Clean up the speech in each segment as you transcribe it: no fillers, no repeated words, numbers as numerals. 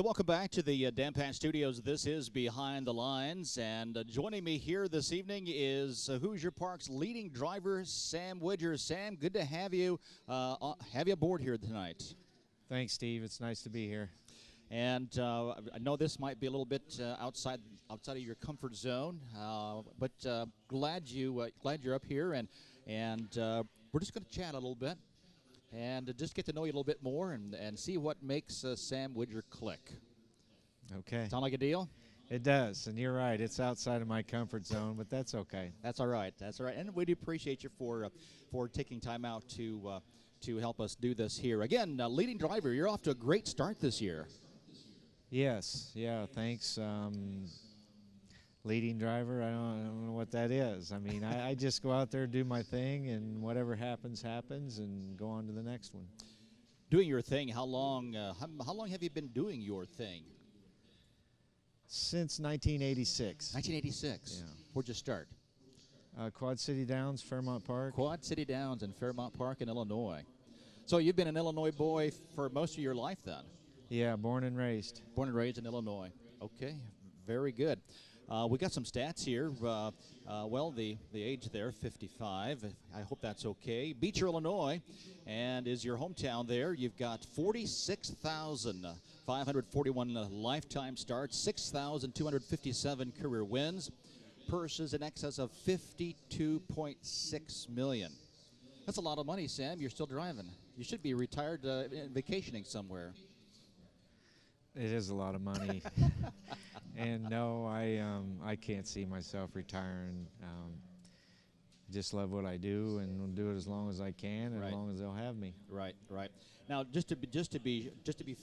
So welcome back to the Dampan Studios. This is Behind the Lines, and joining me here this evening is Hoosier Park's leading driver, Sam Widger. Sam, good to have you aboard here tonight. Thanks, Steve. It's nice to be here. And I know this might be a little bit outside of your comfort zone, but glad you're up here, and we're just going to chat a little bit. And just get to know you a little bit more and see what makes Sam Widger click. Okay. Sound like a deal? It does, and you're right. It's outside of my comfort zone, but that's okay. That's all right. That's all right. And we do appreciate you for taking time out to help us do this here. Again, leading driver, you're off to a great start this year. Yes. Yeah, thanks. Leading driver, I don't know what that is. I mean, I just go out there, do my thing, and whatever happens, happens, and go on to the next one. Doing your thing, how long have you been doing your thing? Since 1986. 1986. Yeah. Where'd you start? Quad City Downs, Fairmont Park. Quad City Downs in Fairmont Park in Illinois. So you've been an Illinois boy for most of your life then? Yeah, born and raised. Born and raised in Illinois. Okay, very good. We got some stats here. Well, the age there, 55. I hope that's okay. Beecher, Illinois, and is your hometown there. You've got 46,541 lifetime starts, 6,257 career wins, purses in excess of $52.6 million. That's a lot of money, Sam. You're still driving. You should be retired vacationing somewhere. It is a lot of money. And no, I can't see myself retiring. Just love what I do, and will do it as long as I can, and right. as long as they'll have me. Right, right. Now, just to be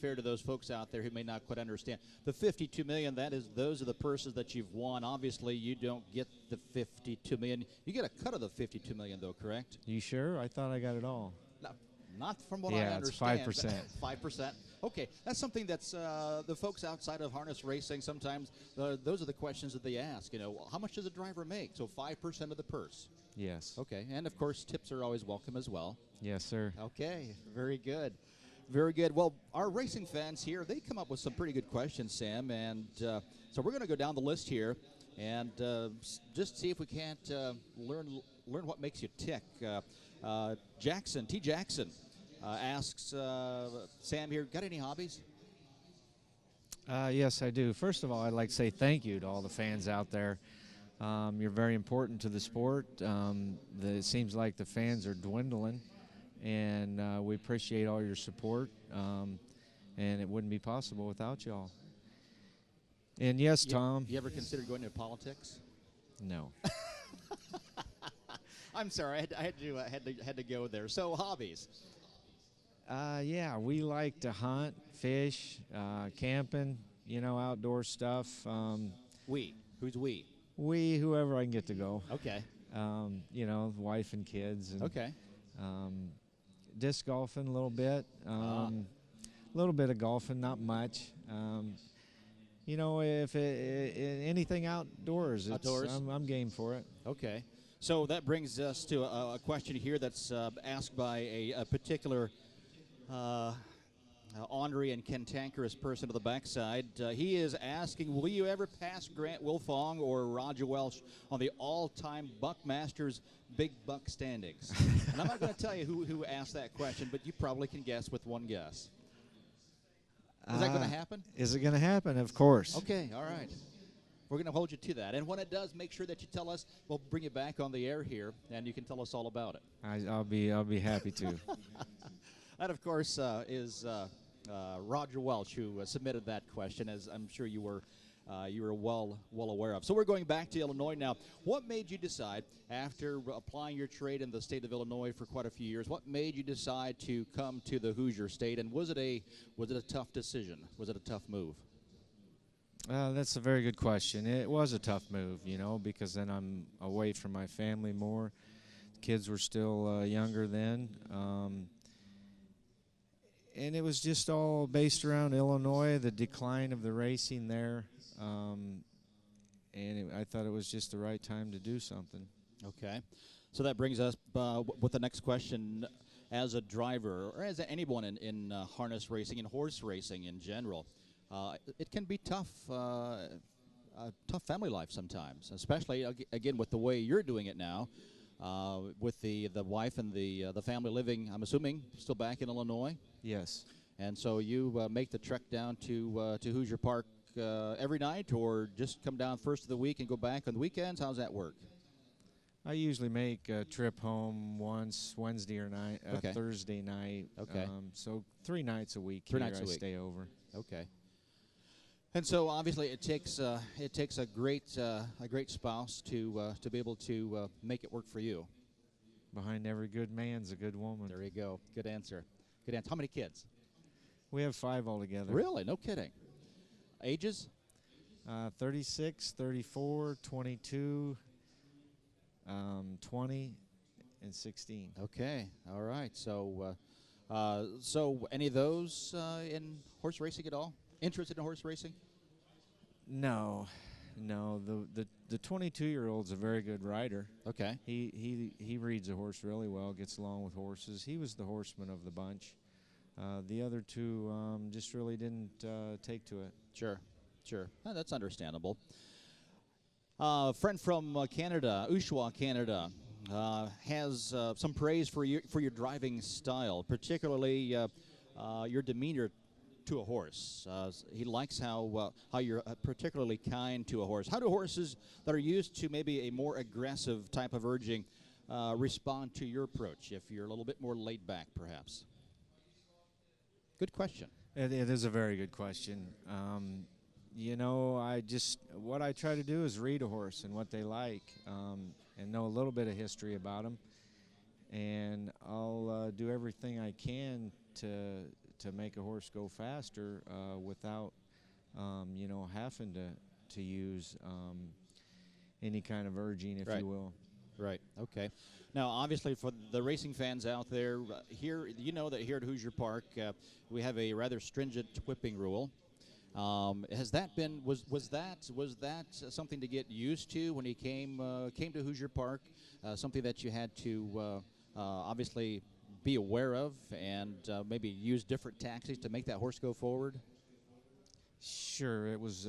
fair to those folks out there who may not quite understand, the $52 million, those are the purses that you've won. Obviously, you don't get the $52 million. You get a cut of the $52 million, though, correct? You sure? I thought I got it all. No, not from what I understand. Yeah, it's 5%. 5%. Okay, that's something that's the folks outside of harness racing sometimes, those are the questions that they ask. You know, how much does a driver make? So 5% of the purse. Yes. Okay, and of course tips are always welcome as well. Yes, sir. Okay, very good. Very good. Well, our racing fans here, they come up with some pretty good questions, Sam, and so we're going to go down the list here and just see if we can't learn what makes you tick. T. Jackson. Asks Sam here, got any hobbies? Yes, I do. First of all, I'd like to say thank you to all the fans out there. You're very important to the sport. It seems like the fans are dwindling, and we appreciate all your support, and it wouldn't be possible without y'all. And yes, Tom. You ever considered going into politics? No. I'm sorry, I had to go there. So hobbies. Yeah, we like to hunt, fish, camping, outdoor stuff. Who's we? We, whoever I can get to go. Okay. Wife and kids. And, okay. Disc golfing a little bit. A little bit of golfing, not much. If anything outdoors, I'm game for it. Okay. So that brings us to a question here that's asked by a particular ornery and cantankerous person to the backside. He is asking, will you ever pass Grant Wilfong or Roger Welch on the all-time Buckmasters big buck standings? And I'm not going to tell you who asked that question, but you probably can guess with one guess. Is that going to happen? Is it going to happen? Of course. Okay, all right. We're going to hold you to that. And when it does, make sure that you tell us. We'll bring you back on the air here, and you can tell us all about it. I'll be happy to. That, of course, is Roger Welch, who submitted that question, as I'm sure you were well aware of. So we're going back to Illinois now. What made you decide, after applying your trade in the state of Illinois for quite a few years, what made you decide to come to the Hoosier State? And was it a tough decision? Was it a tough move? That's a very good question. It was a tough move, because then I'm away from my family more. The kids were still younger then. And it was just all based around Illinois, the decline of the racing there. I thought it was just the right time to do something. Okay. So that brings us with the next question. As a driver, or as anyone in harness racing and horse racing in general, it can be tough. A tough family life sometimes, especially again with the way you're doing it now, with the wife and the family living. I'm assuming still back in Illinois, Yes. and so you make the trek down to Hoosier Park every night, or just come down first of the week and go back on the weekends. How's that work? I usually make a trip home once Wednesday or Okay. Thursday night. Okay. So 3 nights a week. 3 here nights a I week. stay over. Okay. And so obviously it takes a great spouse to be able to make it work for you. Behind every good man's a good woman. There you go. Good answer. Good answer. How many kids? We have 5 altogether. Really? No kidding. Ages? 36, 34, 22, 20, and 16. Okay. All right. So any of those in horse racing at all? Interested in horse racing? No. The 22-year-old's a very good rider. Okay. He reads a horse really well, gets along with horses. He was the horseman of the bunch. The other 2 just really didn't take to it. Sure. That's understandable. A friend from Canada, Oshawa, Canada, has some praise for your driving style, particularly your demeanor to a horse. He likes how you're particularly kind to a horse. How do horses that are used to maybe a more aggressive type of urging respond to your approach if you're a little bit more laid back, perhaps? Good question. It is a very good question. What I try to do is read a horse and what they like, and know a little bit of history about them, and I'll do everything I can to make a horse go faster without, having to use any kind of urging, if Right. you will. Right. Okay. Now, obviously, for the racing fans out there, here that here at Hoosier Park, we have a rather stringent whipping rule. Has that been was that something to get used to when he came to Hoosier Park? Something that you had to obviously be aware of and maybe use different tactics to make that horse go forward? Sure, it was.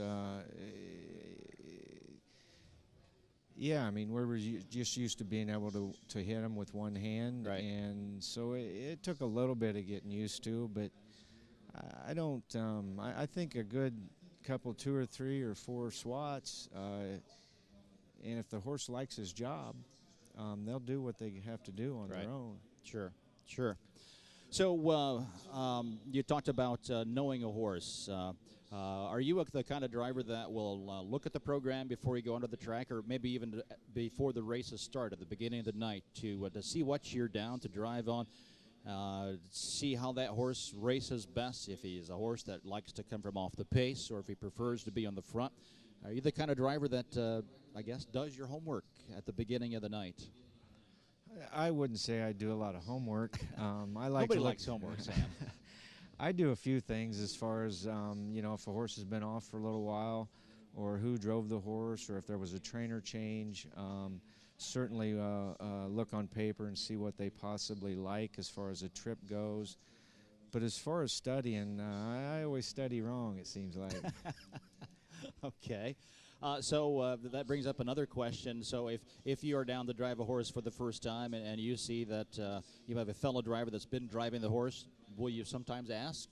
Yeah, I mean, we were just used to being able to hit him with one hand, Right. And so it took a little bit of getting used to, but I don't. I think a good couple, 2 or 3 or 4 swats, and if the horse likes his job, they'll do what they have to do on Right. their own. Sure. So you talked about knowing a horse. Are you the kind of driver that will look at the program before you go onto the track, or maybe even before the races start at the beginning of the night to see what you're down to drive on, see how that horse races best, if he's a horse that likes to come from off the pace or if he prefers to be on the front? Are you the kind of driver that, I guess, does your homework at the beginning of the night? I wouldn't say I do a lot of homework. I like Nobody to likes homework, Sam. I do a few things as far as, if a horse has been off for a little while, or who drove the horse, or if there was a trainer change. Certainly look on paper and see what they possibly like as far as a trip goes. But as far as studying, I always study wrong, it seems like. Okay. So that brings up another question. So if you are down to drive a horse for the first time and you see that you have a fellow driver that's been driving the horse, will you sometimes ask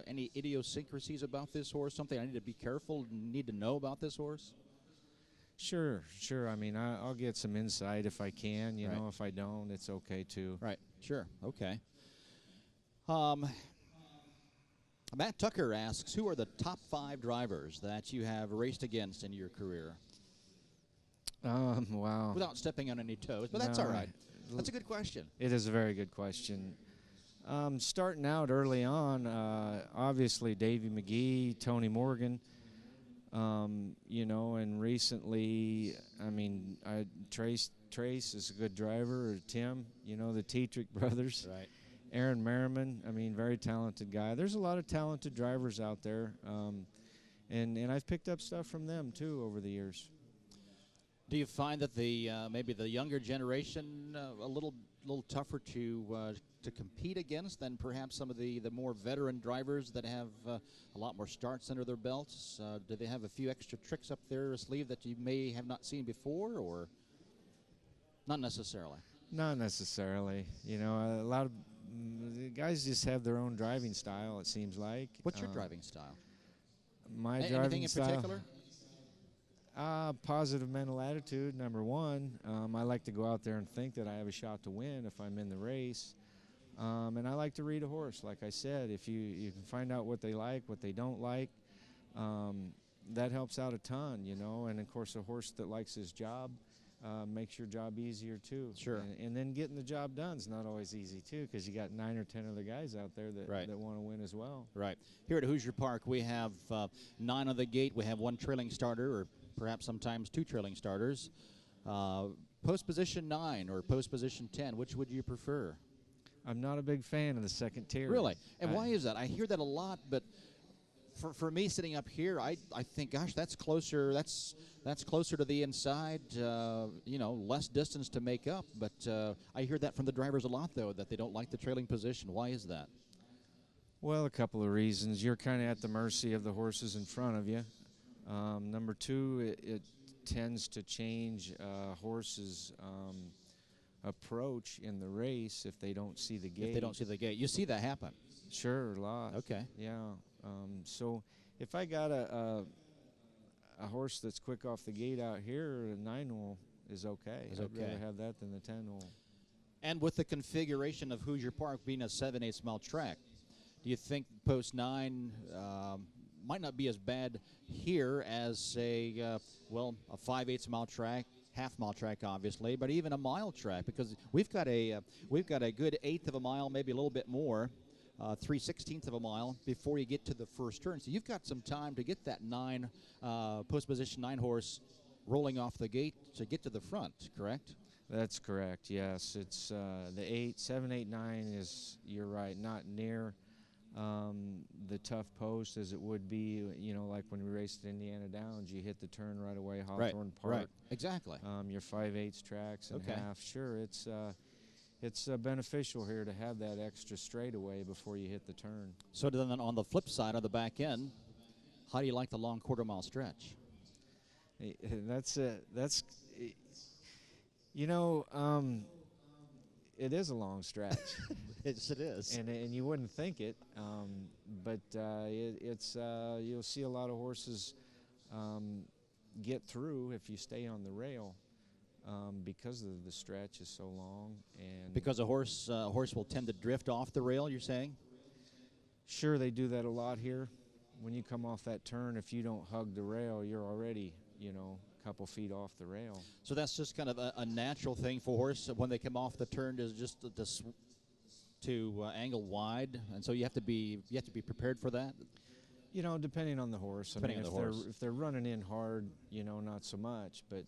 any idiosyncrasies about this horse, something I need to be careful, need to know about this horse? Sure. I mean, I'll get some insight if I can. Right. If I don't, it's okay too. Right. Sure. Okay. Matt Tucker asks, who are the top 5 drivers that you have raced against in your career? Wow. Without stepping on any toes, but that's No, all right. That's a good question. It is a very good question. Starting out early on, obviously Davey McGee, Tony Morgan, and recently, I mean, Trace is a good driver, or Tim, the Tetrick brothers. Right. Aaron Merriman, I mean, very talented guy. There's a lot of talented drivers out there, and I've picked up stuff from them, too, over the years. Do you find that maybe the younger generation a little little tougher to compete against than perhaps some of the more veteran drivers that have a lot more starts under their belts? Do they have a few extra tricks up their sleeve that you may have not seen before, or not necessarily? Not necessarily. You know, a lot of the guys just have their own driving style, it seems like. What's your driving style? My Anything driving in style, particular? positive mental attitude, number one. I like to go out there and think that I have a shot to win if I'm in the race. And I like to read a horse, like I said. If you can find out what they like, what they don't like, that helps out a ton, you know. And, of course, a horse that likes his job makes your job easier, too. Sure. And then getting the job done is not always easy, too, because you got 9 or 10 other guys out there that want to win as well. Right. Here at Hoosier Park, we have 9 on the gate. We have 1 trailing starter, or perhaps sometimes 2 trailing starters. Post position 9 or post position 10, which would you prefer? I'm not a big fan of the second tier. Really? And why is that? I hear that a lot, but for me sitting up here, I think, gosh, that's closer. That's closer to the inside. You know, less distance to make up. But I hear that from the drivers a lot, though, that they don't like the trailing position. Why is that? Well, a couple of reasons. You're kind of at the mercy of the horses in front of you. Number 2, it tends to change horses' approach in the race if they don't see the gate. If they don't see the gate. You see that happen? Sure, a lot. Okay. Yeah. So if I got a horse that's quick off the gate out here, a 9-hole is okay. I'd rather have that than the 10-hole. And with the configuration of Hoosier Park being a 7/8 mile track, do you think post 9 might not be as bad here as, say, a 5/8 mile track, half-mile track, obviously, but even a mile track, because we've got a good 1/8 of a mile, maybe a little bit more, 3/16 of a mile before you get to the first turn. So you've got some time to get that 9 post position 9 horse rolling off the gate to get to the front. Correct? That's correct. Yes, it's the 7, 8, 9 is, you're right, not near the tough post as it would be, you know, like when we raced at Indiana Downs, you hit the turn right away, Hawthorne Park. Right, exactly. Your 5/8 tracks and half. Sure, it's beneficial here to have that extra straightaway before you hit the turn. So then on the flip side of the back end, how do you like the long quarter-mile stretch? That's you know, it is a long stretch. Yes, it is. And you wouldn't think it, but you'll see a lot of horses get through if you stay on the rail because the stretch is so long. And because a horse will tend to drift off the rail, you're saying? Sure, they do that a lot here. When you come off that turn, if you don't hug the rail, you're already, you know, couple feet off the rail. So that's just kind of a natural thing for horse when they come off the turn, is just to angle wide, and so you have to be prepared for that. You know, depending on the horse. Depending on the horse. If they're running in hard, you know, not so much. But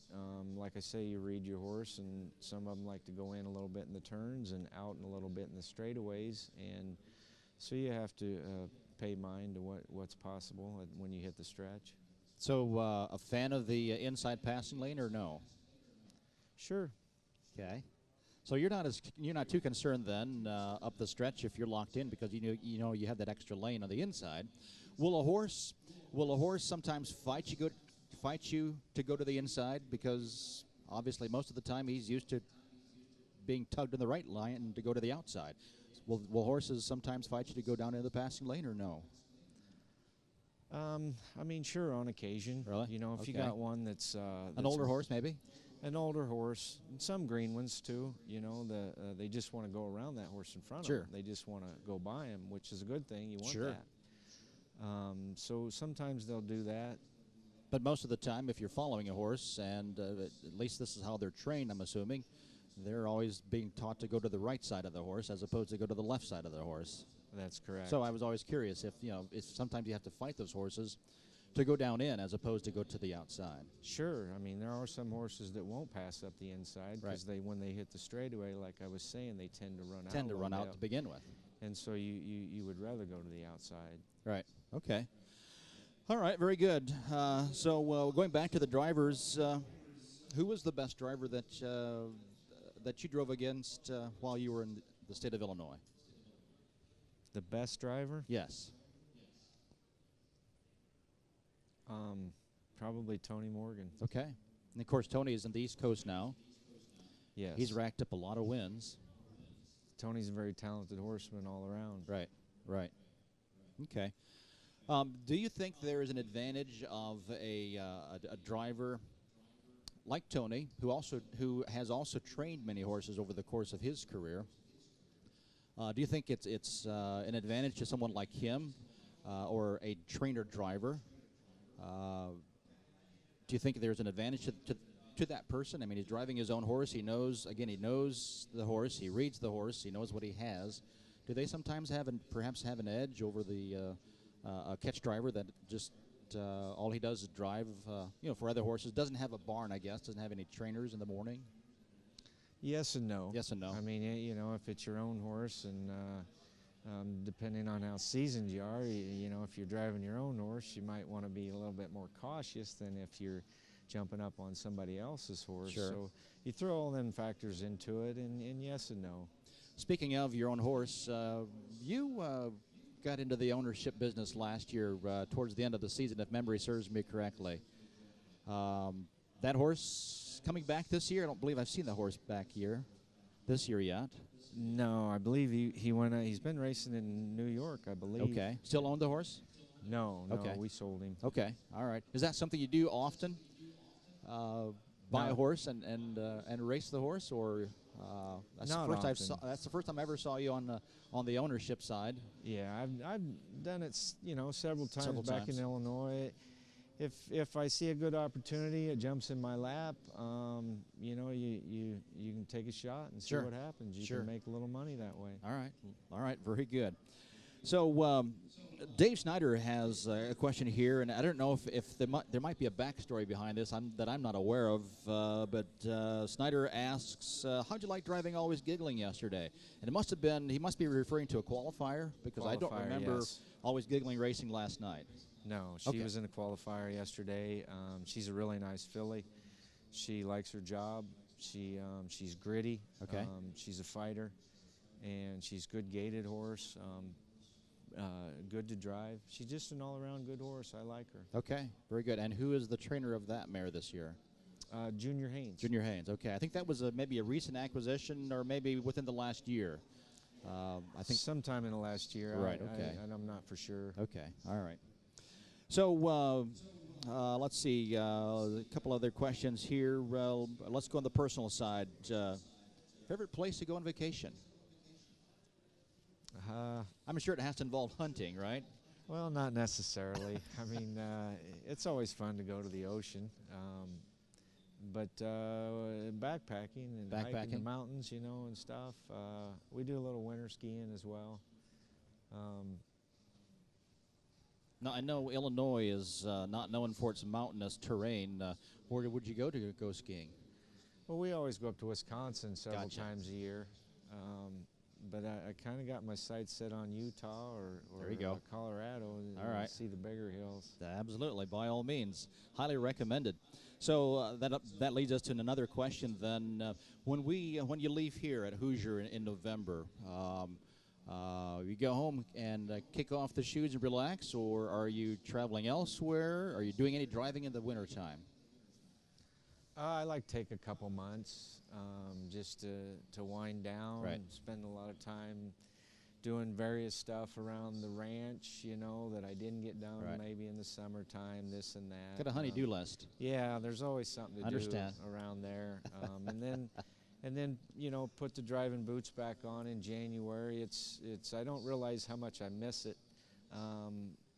like I say, you read your horse, and some of them like to go in a little bit in the turns and out in a little bit in the straightaways, and so you have to pay mind to what's possible when you hit the stretch. So a fan of the inside passing lane, or no? Sure. Okay. So you're not too concerned then up the stretch if you're locked in, because you know you have that extra lane on the inside. Will a horse sometimes fight you to go to the inside, because obviously most of the time he's used to being tugged in the right line and to go to the outside. Will horses sometimes fight you to go down into the passing lane, or no? I mean, sure, on occasion. Really? You know, if you got one that's an older horse, maybe. An older horse, and some green ones too. You know, they just want to go around that horse in front of them. They just want to go by him, which is a good thing. You want that. So sometimes they'll do that. But most of the time, if you're following a horse, and at least this is how they're trained, I'm assuming, they're always being taught to go to the right side of the horse as opposed to go to the left side of the horse. That's correct. So I was always curious if sometimes you have to fight those horses to go down in as opposed to go to the outside. Sure. I mean, there are some horses that won't pass up the inside because when they hit the straightaway, like I was saying, they tend to run out. Tend to run out to begin with. And so you would rather go to the outside. Right. Okay. All right. Very good. So going back to the drivers, who was the best driver that that you drove against while you were in the state of Illinois? The best driver? Yes. Probably Tony Morgan. Okay. And of course, Tony is in the East Coast now. Yes. He's racked up a lot of wins. Tony's a very talented horseman all around. Right. Right. Okay. Do you think there is an advantage of a driver like Tony, who has also trained many horses over the course of his career? Do you think it's an advantage to someone like him or a trainer driver? Do you think there's an advantage to that person? I mean, he's driving his own horse. He knows the horse. He reads the horse. He knows what he has. Do they sometimes perhaps have an edge over the a catch driver that just all he does is drive, for other horses? Doesn't have a barn, I guess. Doesn't have any trainers in the morning. Yes and no. Yes and no. I mean, if it's your own horse and depending on how seasoned you are, if you're driving your own horse, you might want to be a little bit more cautious than if you're jumping up on somebody else's horse. Sure. So you throw all them factors into it, and yes and no. Speaking of your own horse, you got into the ownership business last year towards the end of the season, if memory serves me correctly. That horse coming back this year? I don't believe I've seen the horse back this year yet. No, I believe he went. He's been racing in New York, I believe. Okay. Still own the horse? No, Okay. we sold him. Okay. All right. Is that something you do often? Buy No. a horse and race the horse, or that's Not the first often. that's the first time I ever saw you on the ownership side. Yeah, I've done it, several times Several back times. in Illinois. If I see a good opportunity, it jumps in my lap. You can take a shot and see Sure. what happens. You Sure. can make a little money that way. All right. Very good. So Dave Snyder has a question here, and I don't know if there might be a backstory behind this that I'm not aware of. But Snyder asks, "How'd you like driving Always Giggling yesterday?" And he must be referring to a qualifier, because I don't Qualifier, remember yes. Always Giggling racing last night. No, she Okay. was in the qualifier yesterday. She's a really nice filly. She likes her job. She's gritty. Okay. She's a fighter, and she's good gaited horse. Good to drive. She's just an all-around good horse. I like her. Okay, very good. And who is the trainer of that mare this year? Junior Haynes. Junior Haynes. Okay, I think that was maybe a recent acquisition, or maybe within the last year. I think Sometime in the last year. Right, okay. And I'm not for sure. Okay, all right. So let's see, a couple other questions here. Let's go on the personal side. Favorite place to go on vacation? I'm sure it has to involve hunting, right? Well, not necessarily. I mean, it's always fun to go to the ocean, but backpacking and hiking the mountains, and stuff. We do a little winter skiing as well. Now, I know Illinois is not known for its mountainous terrain. Where would you go skiing? Well, we always go up to Wisconsin several Gotcha. times a year. But I kind of got my sights set on Utah or There you go. Colorado and All right. see the bigger hills. Absolutely, by all means, highly recommended. So that leads us to another question. Then, when you leave here at Hoosier in November, you go home and kick off the shoes and relax, or are you traveling elsewhere? Are you doing any driving in the wintertime? I like to take a couple months just to wind down, Right. spend a lot of time doing various stuff around the ranch, that I didn't get done Right. maybe in the summertime, this and that. Got a honey-do list. Yeah, there's always something to Understand. do around there. And then put the driving boots back on in January. It's I don't realize how much I miss it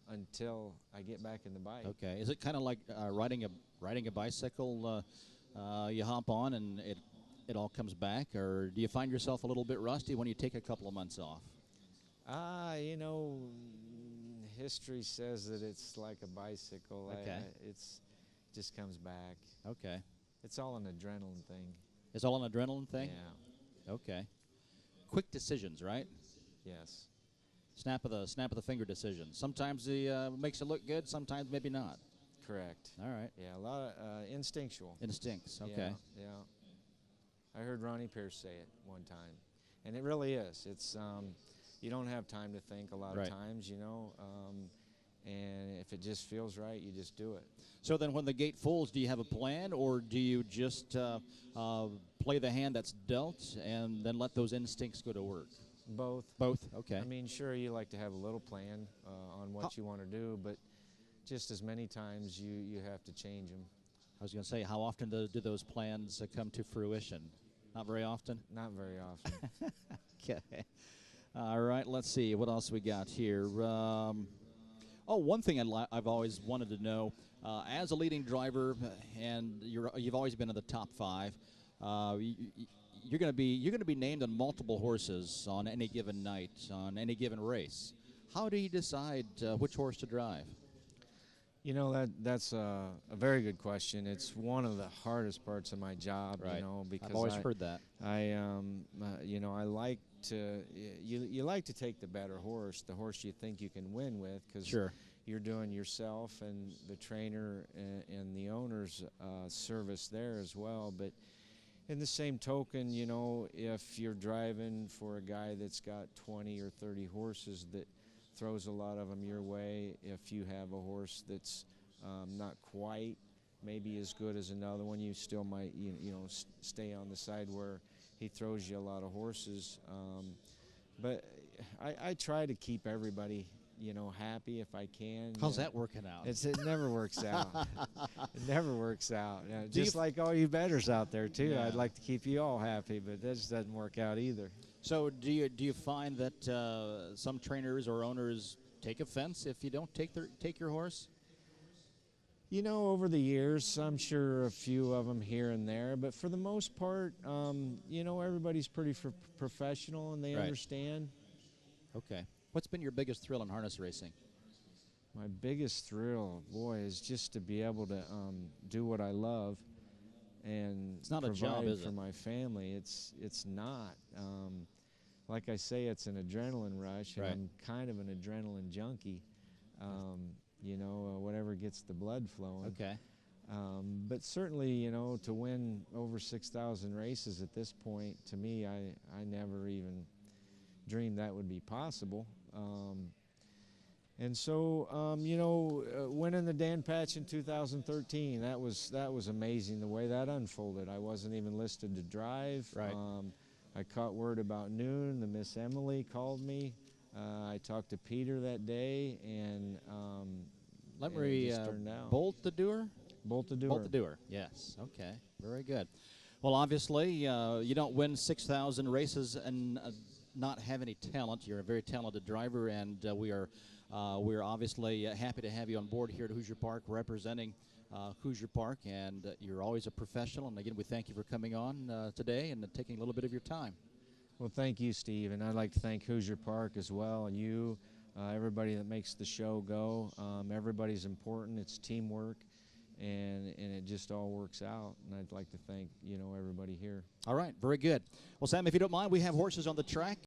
until I get back in the bike. Okay. Is it kind of like riding a bicycle? You hop on and it all comes back, or do you find yourself a little bit rusty when you take a couple of months off? History says that it's like a bicycle. Okay. It just comes back. Okay. It's all an adrenaline thing. It's all an adrenaline thing? Yeah. Okay. Quick decisions, right? Yes. Snap of the finger decisions. Sometimes it makes it look good, sometimes maybe not. Correct. All right. Yeah, a lot of instinctual. Instincts. Okay. Yeah. I heard Ronnie Pierce say it one time, and it really is. It's you don't have time to think a lot of times, you know, and if it just feels right, you just do it. So then when the gate folds, do you have a plan, or do you just play the hand that's dealt and then let those instincts go to work? Both. Both, okay. I mean, sure, you like to have a little plan on what you want to do, but just as many times you have to change them. I was going to say, how often do those plans come to fruition? Not very often? Not very often. Okay. All right, let's see. What else we got here? One thing I've always wanted to know, as a leading driver, and you've always been in the top 5, you're going to be named on multiple horses on any given night, on any given race. How do you decide which horse to drive? You know, that's a very good question. It's one of the hardest parts of my job, right. You know, because I've always heard that. You know, I like to you like to take the better horse, the horse you think you can win with, because sure. You're doing yourself and the trainer and the owner's service there as well. But in the same token, you know, if you're driving for a guy that's got 20 or 30 horses that throws a lot of them your way, if you have a horse that's not quite maybe as good as another one, you still might stay on the side where he throws you a lot of horses. But I try to keep everybody, you know, happy if I can. How's that working out? It never works out. It never works out. Just like all you bettors out there too. Yeah. I'd like to keep you all happy, but that just doesn't work out either. So do you find that some trainers or owners take offense if you don't take your horse? You know, over the years, I'm sure a few of them here and there, but for the most part, you know, everybody's pretty professional and they understand. Okay. What's been your biggest thrill in harness racing? My biggest thrill, boy, is just to be able to do what I love and it's not provide a job, is for it? my family. It's not. Like I say, it's an adrenaline rush, and right. I'm kind of an adrenaline junkie. You know, whatever gets the blood flowing. Okay. But certainly, you know, to win over 6,000 races at this point, to me, I never even dreamed that would be possible. And so, you know, winning the Dan Patch in 2013, that was amazing the way that unfolded. I wasn't even listed to drive. Right. I caught word about noon. The Miss Emily called me. I talked to Peter that day, and Lemery, it just turned out. Bolt the Doer? Bolt the Doer. Bolt the Doer, yes. Okay, very good. Well, obviously, you don't win 6,000 races and not have any talent. You're a very talented driver, and we're obviously happy to have you on board here at Hoosier Park representing Hoosier Park, and you're always a professional. And again, we thank you for coming on today and taking a little bit of your time. Well, thank you, Steve, and I'd like to thank Hoosier Park as well, and you, everybody that makes the show go. Everybody's important. It's teamwork, and it just all works out. And I'd like to thank, you know, everybody here. All right, very good. Well, Sam, if you don't mind, we have horses on the track.